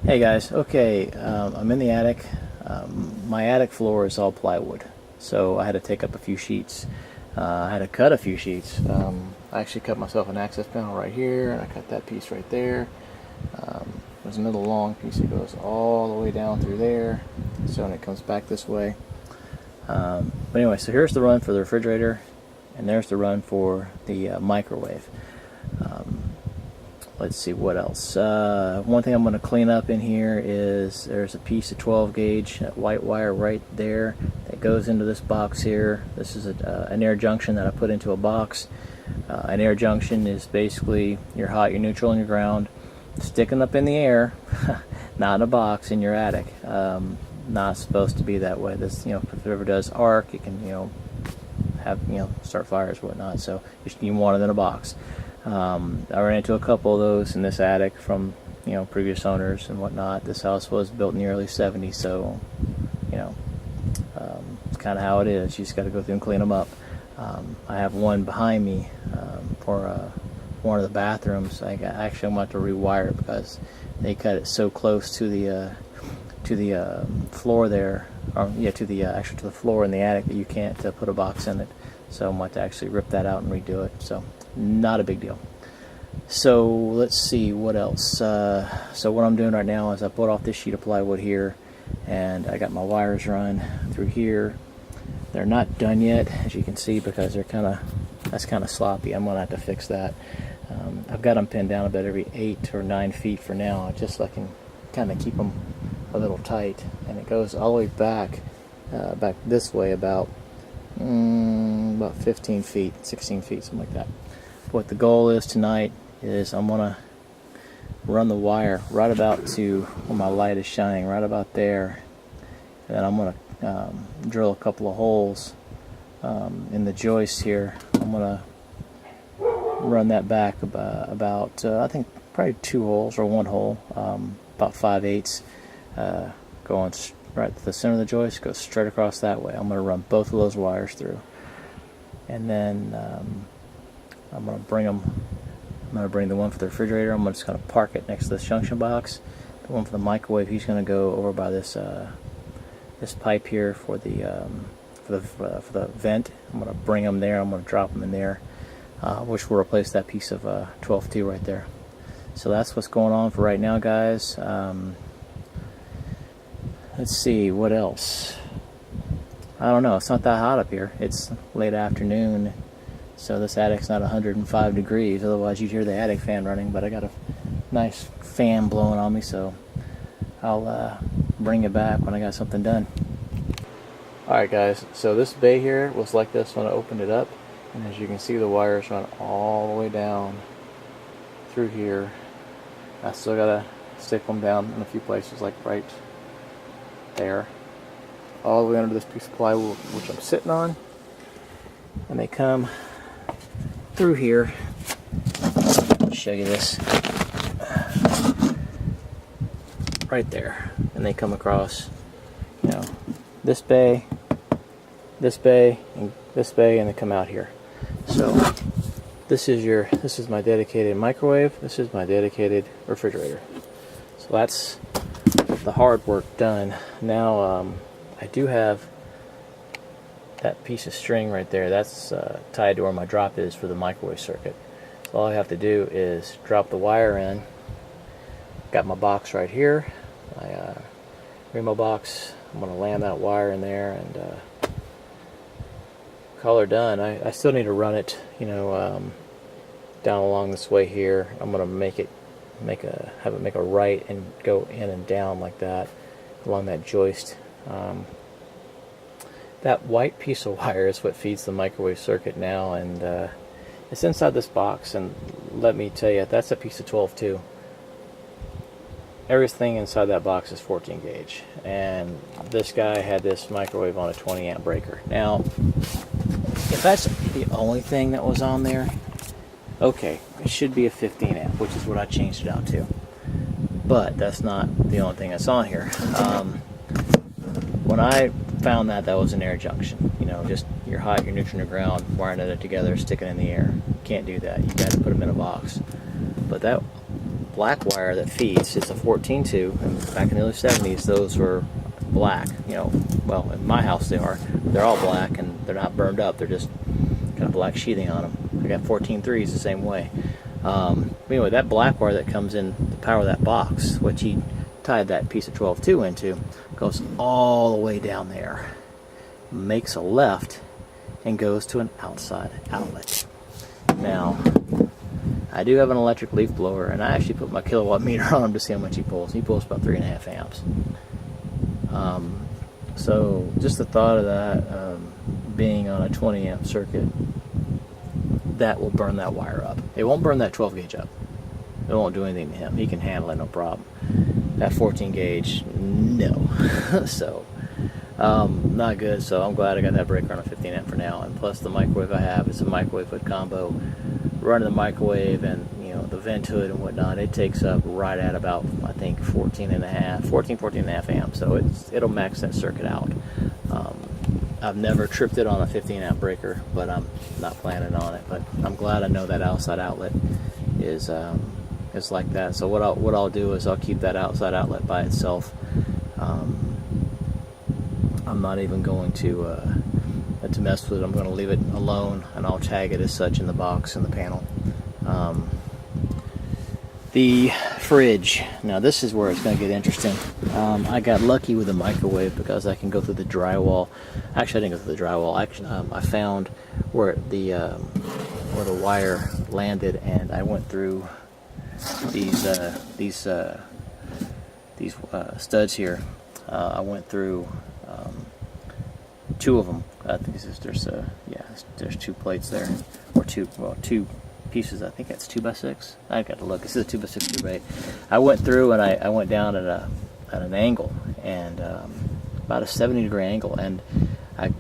Hey guys, okay, I'm in the attic. My attic floor is all plywood, so I had to take up a few sheets. I had to cut a few sheets. I actually cut myself an access panel right here, and I cut that piece right there. There's another long piece that goes all the way down through there, so when it comes back this way. But anyway, so here's the run for the refrigerator, and there's the run for the microwave. Let's see what else. One thing I'm going to clean up in here is there's a piece of 12 gauge white wire right there that goes into this box here. This is an air junction that I put into a box. An air junction is basically your hot, your neutral, and your ground sticking up in the air, not in a box in your attic. Not supposed to be that way. This, if it ever does arc, it can, have, start fires and whatnot. So you want it in a box. I ran into a couple of those in this attic from previous owners and whatnot. This house was built in the early 70s, so it's kind of how it is. You just got to go through and clean them up. I have one behind me for one of the bathrooms. I'm going to have to rewire it because they cut it so close to the floor there, or to the floor in the attic that you can't put a box in it. So I'm going to actually rip that out and redo it. So not a big deal. So let's see what else. So what I'm doing right now is I put off this sheet of plywood here, and I got my wires run through here. They're not done yet, as you can see, because that's kind of sloppy. I'm gonna have to fix that. I've got them pinned down about every 8 or 9 feet for now, just so I can kind of keep them a little tight. And it goes all the way back this way about 15 feet, 16 feet, something like that. What the goal is tonight is I'm going to run the wire right about to where my light is shining, right about there. And then I'm going to drill a couple of holes in the joist here. I'm going to run that back about I think probably 2 holes or 1 hole, about 5/8, going right to the center of the joist, goes straight across that way. I'm going to run both of those wires through. And then I'm going to bring the one for the refrigerator. I'm just going to park it next to this junction box. The one for the microwave, he's going to go over by this this pipe here for the vent. I'm going to bring them there. I'm going to drop them in there, which will replace that piece of 12T right there. So that's what's going on for right now, guys. Let's see what else. I don't know. It's not that hot up here. It's late afternoon, so this attic's not 105 degrees. Otherwise, you'd hear the attic fan running. But I got a nice fan blowing on me, so I'll bring it back when I got something done. Alright guys, so this bay here was like this when I opened it up, and as you can see, the wires run all the way down through here. I still gotta stick them down in a few places, like right there, all the way under this piece of plywood which I'm sitting on, and they come through here. I'll show you this right there, and they come across this bay, and this bay, and they come out here. So this is my dedicated microwave, this is my dedicated refrigerator. So that's the hard work done. Now I do have that piece of string right there. That's tied to where my drop is for the microwave circuit. So all I have to do is drop the wire in. Got my box right here, my Remo box. I'm going to land that wire in there and call her done. I still need to run it, down along this way here. I'm going to have it make a right and go in and down like that along that joist. That white piece of wire is what feeds the microwave circuit now, and it's inside this box. And let me tell you, that's a piece of 12 too. Everything inside that box is 14 gauge, and this guy had this microwave on a 20 amp breaker. Now, if that's the only thing that was on there, okay, it should be a 15 amp, which is what I changed it out to. But that's not the only thing that's on here. When I found that was an air junction, just your hot, your neutral, and your ground, wiring it together, sticking in the air. You can't do that. You got to put them in a box. But that black wire that feeds. It's a 14-2, and back in the early 70s, those were black. You know, well, in my house they are. They're all black, and they're not burned up. They're just kind of black sheathing on them. I got 14-3s the same way. Anyway, that black wire that comes in to power that box, which he tied that piece of 12-2 into, goes all the way down there, makes a left, and goes to an outside outlet. Now, I do have an electric leaf blower, and I actually put my kilowatt meter on him to see how much he pulls. He pulls about 3.5 amps. So just the thought of that being on a 20 amp circuit, that will burn that wire up. It won't burn that 12 gauge up. It won't do anything to him. He can handle it, no problem. That 14 gauge, no. So, not good. So I'm glad I got that breaker on a 15 amp for now. And plus the microwave I have is a microwave hood combo. Running the microwave and, you know, the vent hood and whatnot, it takes up right at about, I think, 14 and a half amps. So it'll max that circuit out. I've never tripped it on a 15 amp breaker, but I'm not planning on it. But I'm glad I know that outside outlet is like that. So what I'll do is I'll keep that outside outlet by itself. I'm not even going to mess with it. I'm going to leave it alone, and I'll tag it as such in the box in the panel. The fridge. Now this is where it's going to get interesting. I got lucky with the microwave because I can go through the drywall. Actually, I didn't go through the drywall. Actually, I found where the wire landed, and I went through these studs here. I went through two of them. I think there's 2 plates there, or two pieces. I think that's 2x6. I've got to look. This is a 2x6 tube 8. I went through and I went down at an angle, and about a 70-degree angle, and I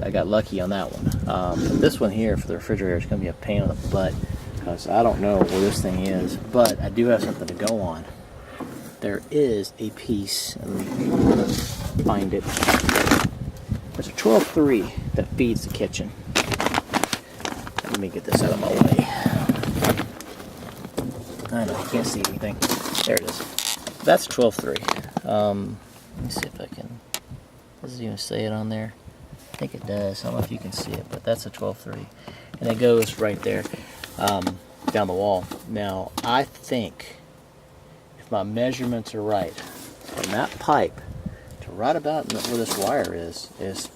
got lucky on that one. This one here for the refrigerator is going to be a pain in the butt because I don't know where this thing is, but I do have something to go on. There is a piece. Let me find it. There's a 12-3 that feeds the kitchen. Let me get this out of my way. I know, you can't see anything. There it is. That's 12-3. Let me see if I can... Does it even say it on there? I think it does. I don't know if you can see it, but that's a 12-3. And it goes right there down the wall. Now, I think, if my measurements are right, from that pipe to right about where this wire is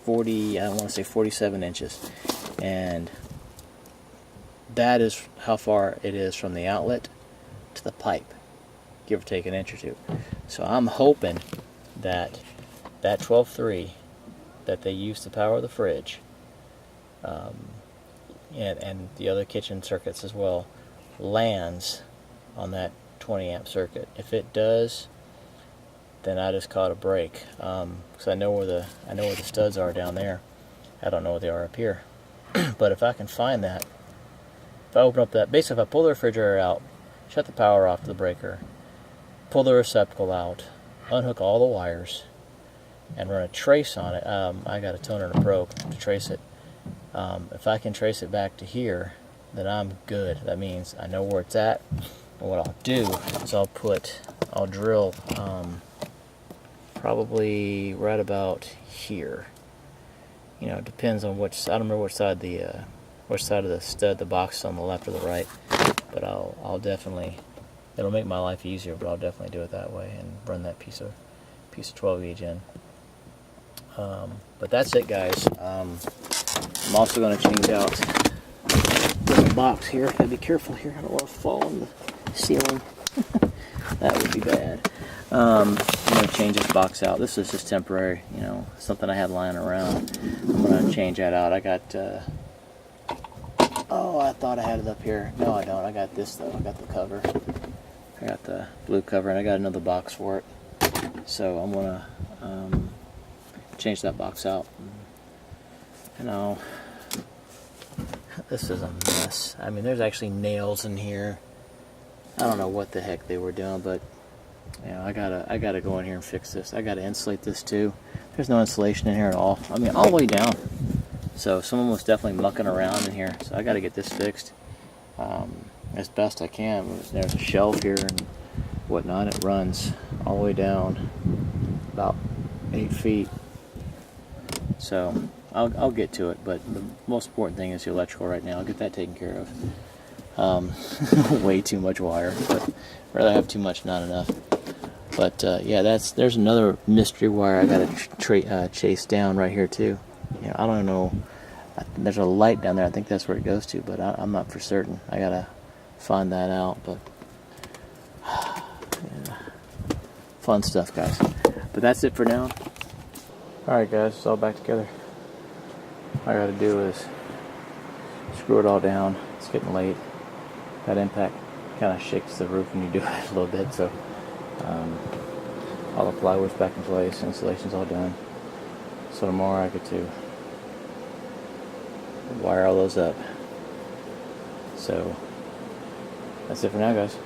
40, I want to say 47 inches. And that is how far it is from the outlet to the pipe, give or take an inch or two. So I'm hoping that 12-3 that they use to power the fridge, and the other kitchen circuits as well, lands on that 20 amp circuit. If it does, then I just caught a break, because I know where the studs are down there. I don't know where they are up here. But if I can find that, if I open up that, basically if I pull the refrigerator out, shut the power off to the breaker, pull the receptacle out, unhook all the wires, and run a trace on it. I got a toner and a probe to trace it. If I can trace it back to here, then I'm good. That means I know where it's at. And what I'll do is I'll drill probably right about here. You know, it depends on which. I don't remember which side of the stud the box is on, the left or the right. But I'll definitely. It'll make my life easier, but I'll definitely do it that way and run that piece of 12 gauge in. But that's it, guys. I'm also going to change out the box here. Gotta be careful here. I don't want to fall on the ceiling. That would be bad. I'm going to change this box out. This is just temporary, you know, something I had lying around. I'm going to change that out. I got, oh, I thought I had it up here. No, I don't. I got this, though. I got the cover. I got the blue cover, and I got another box for it. So I'm going to change that box out. You know, this is a mess. I mean, there's actually nails in here. I don't know what the heck they were doing, but you know, I gotta go in here and fix this. I gotta insulate this too. There's no insulation in here at all. I mean, all the way down. So someone was definitely mucking around in here. So I gotta get this fixed. as best I can. There's a shelf here and whatnot. It runs all the way down about 8 feet. So I'll get to it, but the most important thing is the electrical right now. I'll get that taken care of. Way too much wire, but I'd rather have too much, not enough. But yeah, there's another mystery wire I gotta chase down right here too. You know, I don't know. There's a light down there. I think that's where it goes to, but I'm not for certain. I gotta find that out. But yeah, fun stuff, guys. But that's it for now. All right, guys, it's all back together. All I gotta do is screw it all down. It's getting late. That impact kind of shakes the roof when you do it a little bit, so all the plywood's back in place, installation's all done. So tomorrow I get to wire all those up. So that's it for now, guys.